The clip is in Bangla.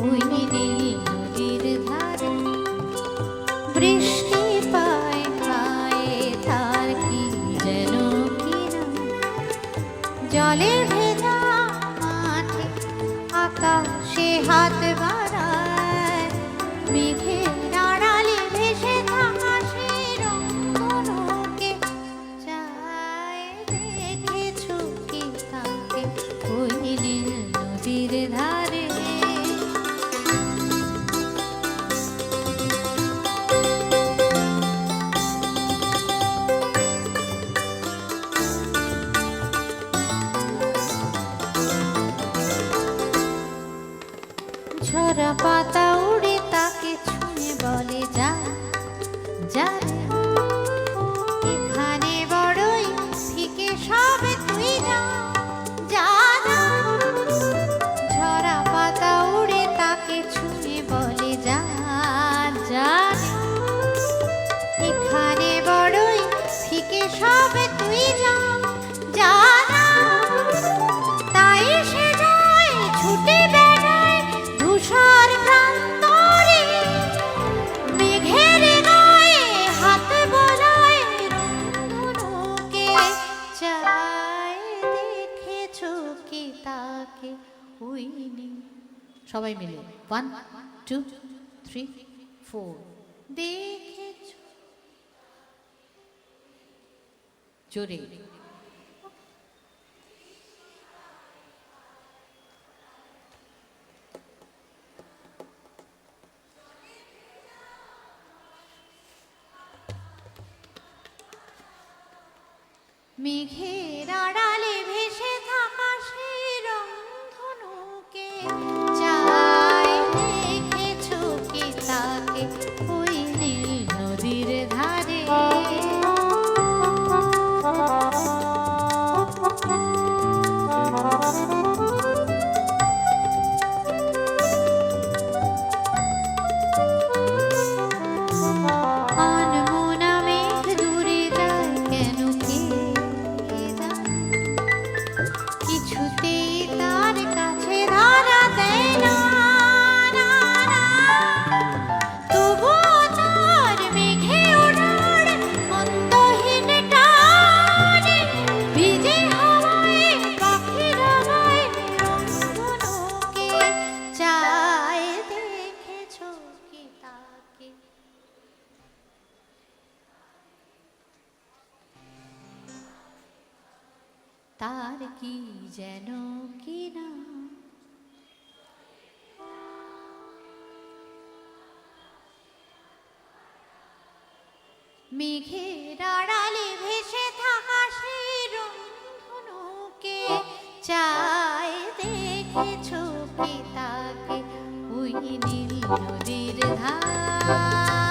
ওই নীল নদীর ধারে বৃষ্টি পায় পায়ে তার কি যেন কিনা জলে ভেজা মাঠে আকাশে হাত বাড়ায় মেঘের আড়ালে ভেসে থাকা সেই রংধনুকে চায় দেখেছো কি তাকে ওই নীল নদীর ধারে ঝরা পাতা উড়ে তাকে ছুঁয়ে বলে যা যা রে, এখানে বড়ই ফিকে সব তুই যা যা যা। ঝরা পাতা উড়ে তাকে ছুঁয়ে বলে যা যা রে, এখানে বড়ই ফিকে সব তুই যা যা যা। তাই সে যায় ছুটে বেড়ায় ধূসর প্রান্তরে মেঘের গায়ে হাত বোলায় রংধনুকে চায় দেখেছো কি তাকে ওই নীল। সবাই মিলে 1 2 3 4 দেখেছো জোরে মেঘের আড়ালে ভেসে থাকা সেই রংধনুকে চায় দেখেছো কি তাকে ওই নীল নদীর ধারে আনমনা মেঘ দূরে যায় কেন কে জানে, কিছুতেই তার কাছে ধরা দেয় না না, না। তবুও তার মেঘে ওড়ার অন্তহীন টানে ভিজে হাওয়ায় পাখিরা গায় রংধনুকে চায় দেখেছো কি তাকে তার কি যেন কিনা মেঘের আড়ালে ভেসে থাকা সেই রংধনুকে চায় দেখেছো কি তাকে ওই নীল নদীর ধারে